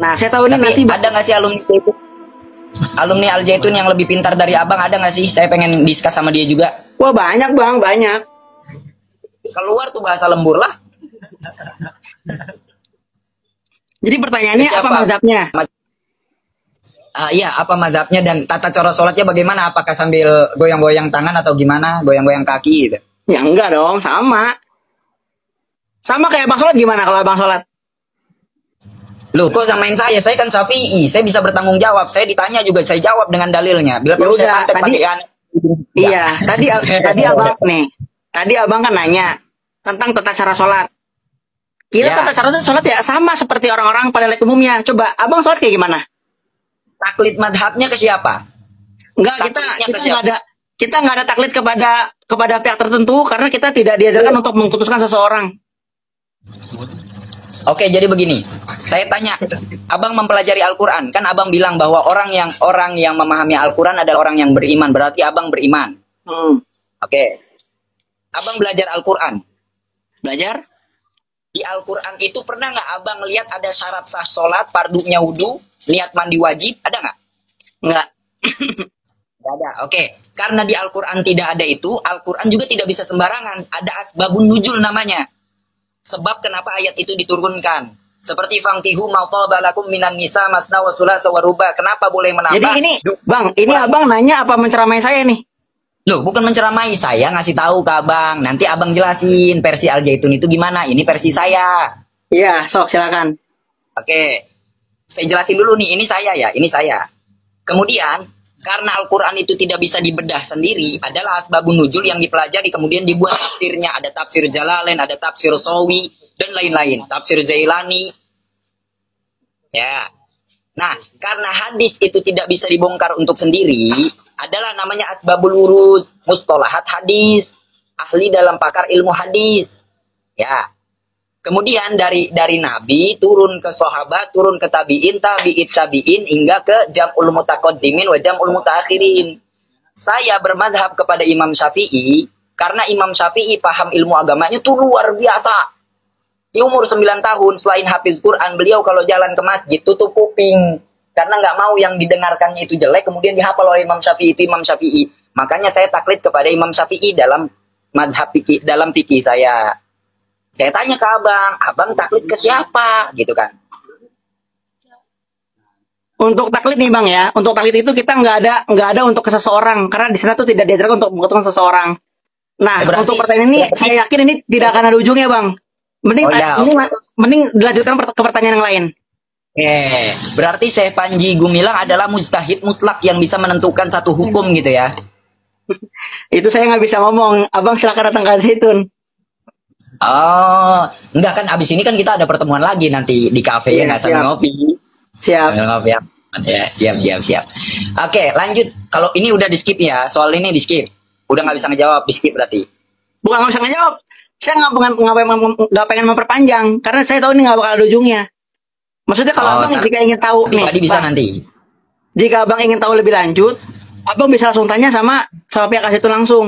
Nah, saya tahu nih Tapi nanti ada nggak sih alumni Al Zaitun yang lebih pintar dari abang, ada nggak sih? Saya pengen diskus sama dia juga. wah banyak bang, banyak. Keluar tuh bahasa lembur lah. Jadi pertanyaannya apa Siapa? mazhabnya? Iya, apa mazhabnya dan tata cara sholatnya bagaimana? Apakah sambil goyang-goyang tangan atau gimana? Goyang-goyang kaki gitu. Ya enggak dong, sama. Sama kayak abang sholat gimana kalau abang sholat? Loh, kok samain saya? Saya kan Syafi'i. Saya bisa bertanggung jawab. Saya ditanya juga, saya jawab dengan dalilnya. Bila perlu saya udah, pantek tadi- pakai aneh. Iya, tadi abang nih. Tadi abang kan nanya tentang tata cara sholat. Kira Ya. tata cara sholat ya sama seperti orang-orang pada layak umumnya. Coba abang sholat kayak gimana? Taklid madhabnya ke siapa? Enggak, Taklidnya ke kita nggak ada taklid kepada pihak tertentu karena kita tidak diajarkan untuk mengkhususkan seseorang. Oke, jadi begini. Saya tanya, abang mempelajari Al-Quran. Kan abang bilang bahwa orang yang memahami Al-Quran adalah orang yang beriman. Berarti abang beriman. Oke. Abang belajar Al-Quran. Belajar? Di Al-Quran itu pernah nggak abang lihat ada syarat sah sholat, pardunya wudhu, niat mandi wajib? Ada nggak? Enggak. Nggak ada. Oke. Karena di Al-Quran tidak ada itu, Al-Quran juga tidak bisa sembarangan. Ada asbabun nuzul namanya. Sebab kenapa ayat itu diturunkan. Seperti fangkihu ma taba lakum minan nisa masna wa sulasa wa ruba. Kenapa boleh menambah? Jadi ini, Bang, ini abang nanya apa menceramai saya nih? Loh, bukan menceramai, saya ngasih tahu ke abang. Nanti abang jelasin versi Al Zaitun itu gimana. Ini versi saya. Iya, sok silakan. Oke. Saya jelasin dulu nih, ini saya ya, ini saya. Kemudian, karena Al-Quran itu tidak bisa dibedah sendiri, adalah asbabun nuzul yang dipelajari, kemudian dibuat tafsirnya. Ada tafsir Jalalain, ada tafsir Sawi, dan lain-lain. Tafsir Zailani. Ya. Nah, karena hadis itu tidak bisa dibongkar untuk sendiri, adalah namanya asbabul uruz, mustolahat hadis, ahli dalam pakar ilmu hadis. Ya. Kemudian dari Nabi turun ke sahabat, turun ke tabi'in, tabi'in hingga ke jam'ul mutaqaddimin wa jam'ul mutaakhirin. Saya bermadhab kepada Imam Syafi'i karena Imam Syafi'i paham ilmu agamanya tuh luar biasa. Di umur 9 tahun selain hafiz Quran, beliau kalau jalan ke masjid tutup kuping karena nggak mau yang didengarkannya itu jelek, kemudian dihafal oleh Imam Syafi'i. Itu Imam Syafi'i. Makanya saya taklid kepada Imam Syafi'i dalam madhab fikih, dalam fikih saya. Saya tanya ke abang taklid ke siapa? Gitu kan. Untuk taklid nih Bang ya, untuk taklid itu kita nggak ada untuk ke seseorang karena di sana tuh tidak diajarkan untuk menguntungkan seseorang. Nah, Berarti, untuk pertanyaan ini saya yakin ini tidak akan ada ujungnya Bang. Mending dilanjutkan ke pertanyaan yang lain. Berarti Syekh Panji Gumilang adalah mujtahid mutlak yang bisa menentukan satu hukum gitu ya. Itu saya nggak bisa ngomong. Abang silakan datang ke Zaitun. Oh, enggak kan abis ini kan kita ada pertemuan lagi nanti di kafe ya, nggak sambil ngopi. Siap. Sambil ngopi ya. Siap. Oke, lanjut. Kalau ini udah di skip ya, soal ini di skip. Udah nggak bisa ngejawab, di skip berarti. Bukan nggak bisa ngejawab. Saya nggak pengen memperpanjang karena saya tahu ini nggak bakal ada ujungnya. Maksudnya kalau abang jika ingin tahu nih, tadi bisa nanti. Jika abang ingin tahu lebih lanjut, abang bisa langsung tanya sama pihak Zaitun langsung.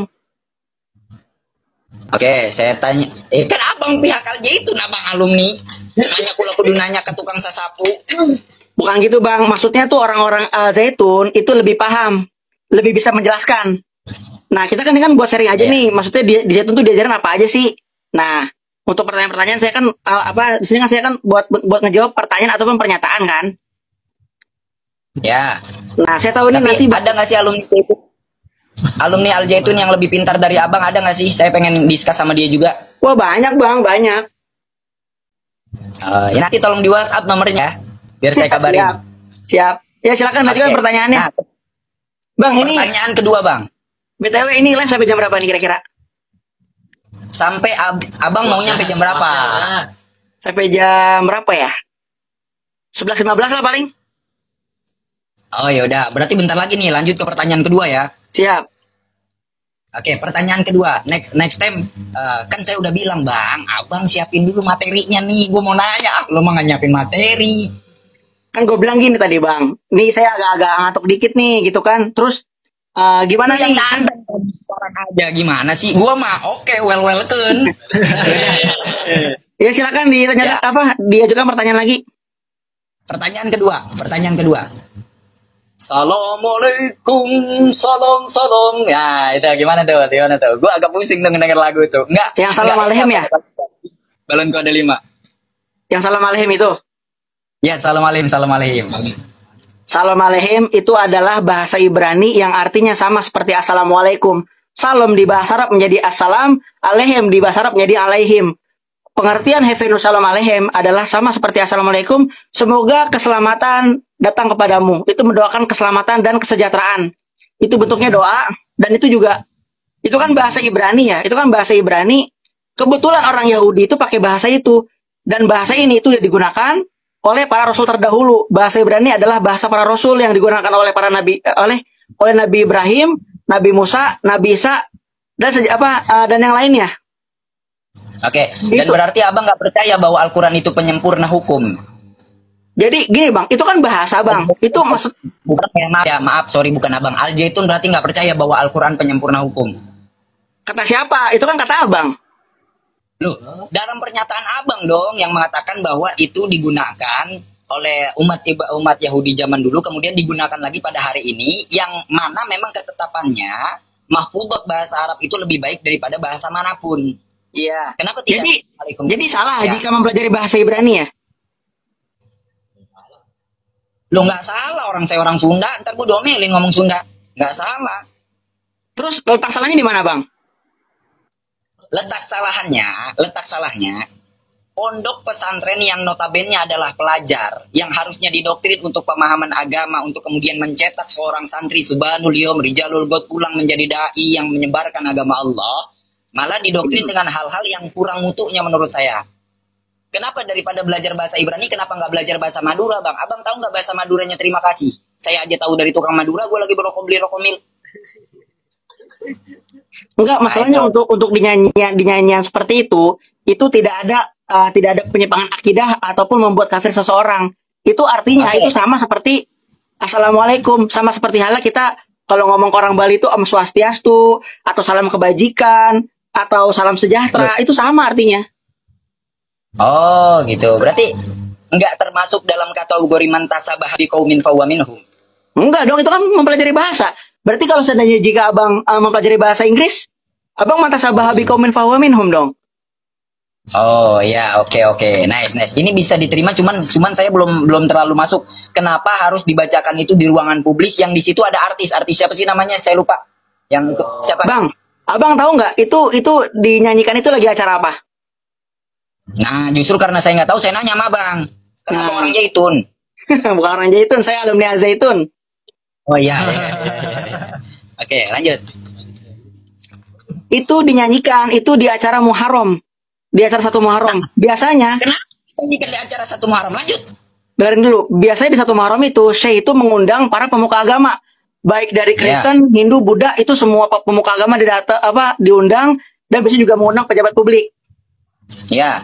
Oke, saya tanya. Kan abang pihak Al Zaitun, abang alumni. Nanya kudu nanya ke tukang sasapu. Bukan gitu Bang, maksudnya tuh orang-orang Al Zaitun itu lebih paham, lebih bisa menjelaskan. Nah, kita kan buat sharing aja nih, maksudnya di Zaitun tuh diajarin apa aja sih? Nah, untuk pertanyaan-pertanyaan saya kan di sini kan saya kan buat ngejawab pertanyaan ataupun pernyataan kan. Ya. Nah, saya tahu ini nanti ada nggak sih alumni Al Zaitun yang lebih pintar dari abang, ada nggak sih? Saya pengen diskus sama dia juga. Wah banyak Bang, banyak. Ya nanti tolong di WhatsApp nomornya, biar saya kabarin. Siap. Ya silakan lanjutkan pertanyaannya. Nah, Bang, ini pertanyaan kedua Bang. BTW ini live sampai jam berapa nih kira-kira? Sampai abang mau nyampe jam berapa? Sampai jam berapa ya? 11.15 lah paling. Oh yaudah, berarti bentar lagi nih lanjut ke pertanyaan kedua ya. Siap. Oke, pertanyaan kedua. Next time, kan saya udah bilang Bang, abang siapin dulu materinya nih. Gue mau nanya, lo mau nggak nyiapin materi? Kan gue bilang gini tadi Bang, nih saya agak-agak ngantuk dikit nih gitu kan. Terus gimana nih? Sekarang aja gimana sih? Gue mah oke, welcome. Ya silakan ditanya diajukan pertanyaan lagi. Pertanyaan kedua. Assalamualaikum, salam salam. Ya, itu gimana tuh? Gimana tuh? Gue agak pusing tuh denger lagu itu. Yang salam alehim ya? Balon kode 5. Yang salam alehim itu. Ya, salam alehim, salam alehim. Salam alehim itu adalah bahasa Ibrani yang artinya sama seperti assalamualaikum. Salam di bahasa Arab menjadi assalam, alehim di bahasa Arab menjadi alaihim. Pengertian Hefenu salam alehim adalah sama seperti assalamualaikum. Semoga keselamatan datang kepadamu. Itu mendoakan keselamatan dan kesejahteraan. Itu bentuknya doa dan itu juga itu kan bahasa Ibrani ya. Itu kan bahasa Ibrani. Kebetulan orang Yahudi itu pakai bahasa itu dan bahasa ini itu digunakan oleh para rasul terdahulu. Bahasa Ibrani adalah bahasa para rasul yang digunakan oleh para nabi oleh Nabi Ibrahim, Nabi Musa, Nabi Isa dan yang lainnya. Oke, dan berarti abang nggak percaya bahwa Al-Quran itu penyempurna hukum. Jadi gini bang, itu kan bahasa bang. Itu maksud bukan maaf, sorry bukan abang. Al-Jaitun berarti nggak percaya bahwa Al-Quran penyempurna hukum. Kata siapa? Itu kan kata abang. Loh, dalam pernyataan abang dong yang mengatakan bahwa itu digunakan oleh umat Yahudi zaman dulu, kemudian digunakan lagi pada hari ini, yang mana memang ketetapannya mahfudot bahasa Arab itu lebih baik daripada bahasa manapun. Iya. Kenapa tidak? Jadi salah ya, jika mempelajari bahasa Ibrani ya? Lo nggak salah, saya orang Sunda, ntar gue domelin ngomong Sunda. Nggak salah. Terus letak salahnya di mana bang? Letak salahnya, pondok pesantren yang notabene adalah pelajar, yang harusnya didoktrin untuk pemahaman agama, untuk kemudian mencetak seorang santri subhanul yom, rijalul god pulang menjadi da'i yang menyebarkan agama Allah, malah didoktrin dengan hal-hal yang kurang mutunya menurut saya. Kenapa daripada belajar bahasa Ibrani, kenapa nggak belajar bahasa Madura, bang? Abang tahu nggak bahasa Maduranya terima kasih? Saya aja tahu dari tukang Madura, gue lagi beli rokok mil. Enggak, masalahnya untuk dinyanyian seperti itu tidak ada penyimpangan akidah ataupun membuat kafir seseorang. Itu artinya itu sama seperti assalamualaikum, sama seperti halnya kita kalau ngomong ke orang Bali itu Om Swastiastu atau salam kebajikan atau salam sejahtera, itu sama artinya. Oh gitu, berarti nggak termasuk dalam kategori mantasabah biqaumin fahuwa minhum. Enggak dong, itu kan mempelajari bahasa. Berarti kalau seandainya jika abang mempelajari bahasa Inggris, abang mantasabah biqaumin fahuwa minhum dong. Oh ya, oke, nice. Ini bisa diterima, cuman saya belum terlalu masuk. Kenapa harus dibacakan itu di ruangan publis yang di situ ada artis siapa sih namanya? Saya lupa. Yang itu siapa? Bang, abang tahu nggak itu dinyanyikan itu lagi acara apa? Nah, justru karena saya nggak tahu, saya nanya sama abang. Kenapa orang Zaitun? Bukan orang Zaitun, saya alumni Zaitun. Oh iya. Oke, lanjut. Itu dinyanyikan, itu di acara Muharram. Di acara 1 Muharram. Biasanya. Kenapa di acara 1 Muharram? Lanjut. Dengerin dulu. Biasanya di 1 Muharram itu, Syekh itu mengundang para pemuka agama. Baik dari Kristen, Hindu, Buddha, itu semua pemuka agama diundang. Dan biasanya juga mengundang pejabat publik. Ya.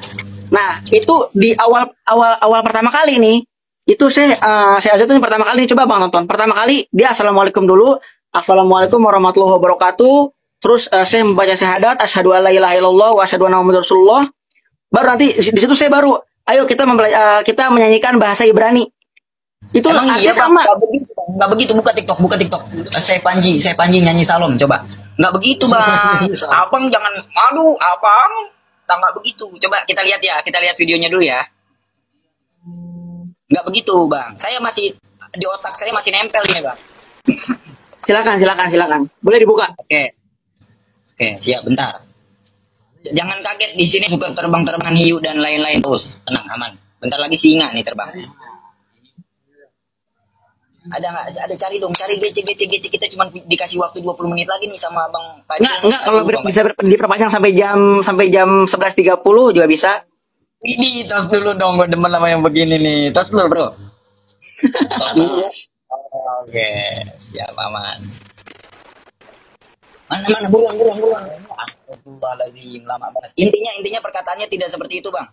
Nah, itu di awal pertama kali nih. Itu saya itu pertama kali nih, coba bang tonton. Pertama kali dia assalamualaikum dulu. Assalamualaikum warahmatullahi wabarakatuh. Terus saya membaca syahadat asyhadu alla ilaha illallah wa asyhadu anna muhammadar rasulullah. Baru nanti di situ saya baru ayo kita menyanyikan bahasa Ibrani. Itu artinya sama. Enggak begitu, buka TikTok. Saya Panji nyanyi salam coba. Enggak begitu, Bang. Abang jangan abang. Enggak begitu. Coba kita lihat videonya dulu ya. Enggak begitu, Bang. Saya masih di otak saya masih nempel ini, Bang. Silakan. Boleh dibuka. Oke, siap, bentar. Jangan kaget, di sini suka terbang-terbangan hiu dan lain-lain, terus tenang, aman. Bentar lagi singa nih terbang. Ada nggak? Ada cari GC. Kita cuma dikasih waktu 20 menit lagi nih sama Bang Panji. Enggak, kalau bisa diperpanjang sampai jam 11.30 juga bisa. Ini tos dulu dong, gue demen sama yang begini nih. Tos dulu, Bro. Oke, siap, aman. Mana buruan. Astagfirullahaladzim, lama banget. Intinya perkataannya tidak seperti itu, Bang.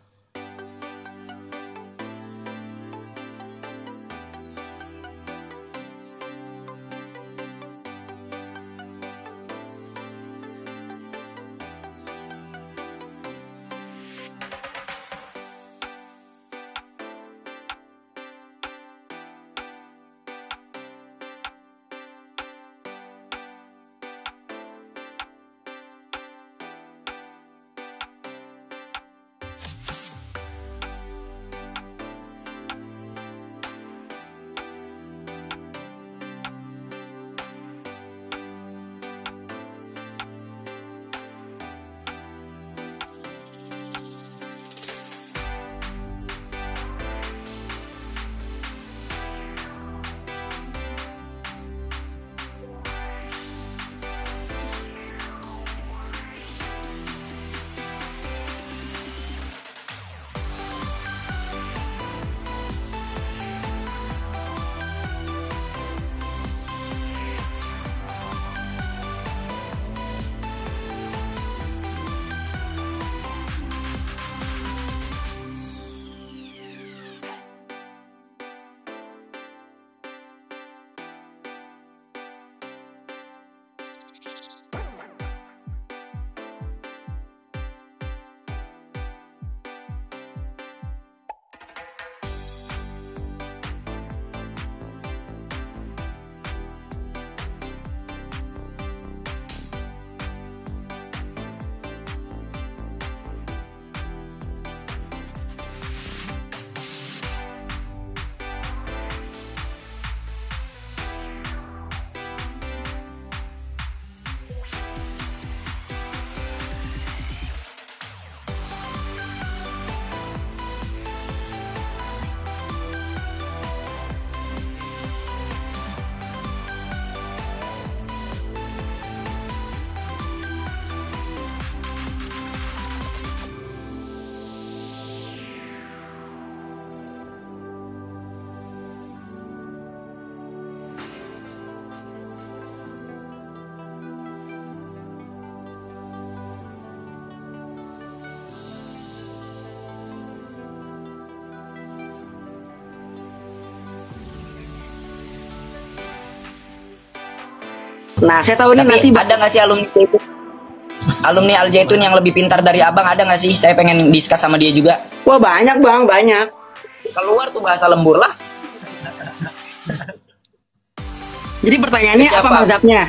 Nah, saya tahu nih Tapi nanti ada nggak sih alumni Al Zaitun yang lebih pintar dari abang? Ada nggak sih? Saya pengen diskus sama dia juga. wah banyak bang, banyak. Keluar tuh bahasa lembur lah. Jadi pertanyaannya apa Siapa? mazhabnya?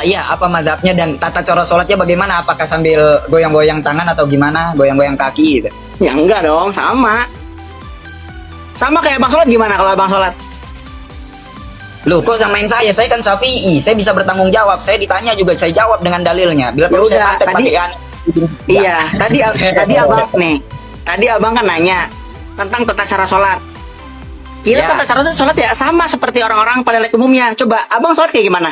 Iya, apa mazhabnya dan tata cara sholatnya bagaimana? Apakah sambil goyang-goyang tangan atau gimana? Goyang-goyang kaki gitu. Ya enggak dong, sama. Sama kayak Bang Sholat gimana kalau Bang Sholat? Loh, kok samain saya? Saya kan Syafi'i. Saya bisa bertanggung jawab. Saya ditanya juga saya jawab dengan dalilnya. Bila perlu saya udah, pantek tadi- pakai Iya, tadi abang nih. Tadi abang kan nanya tentang tata cara sholat. Kira Ya. tata cara sholat ya sama seperti orang-orang pada umumnya. Coba abang sholat kayak gimana?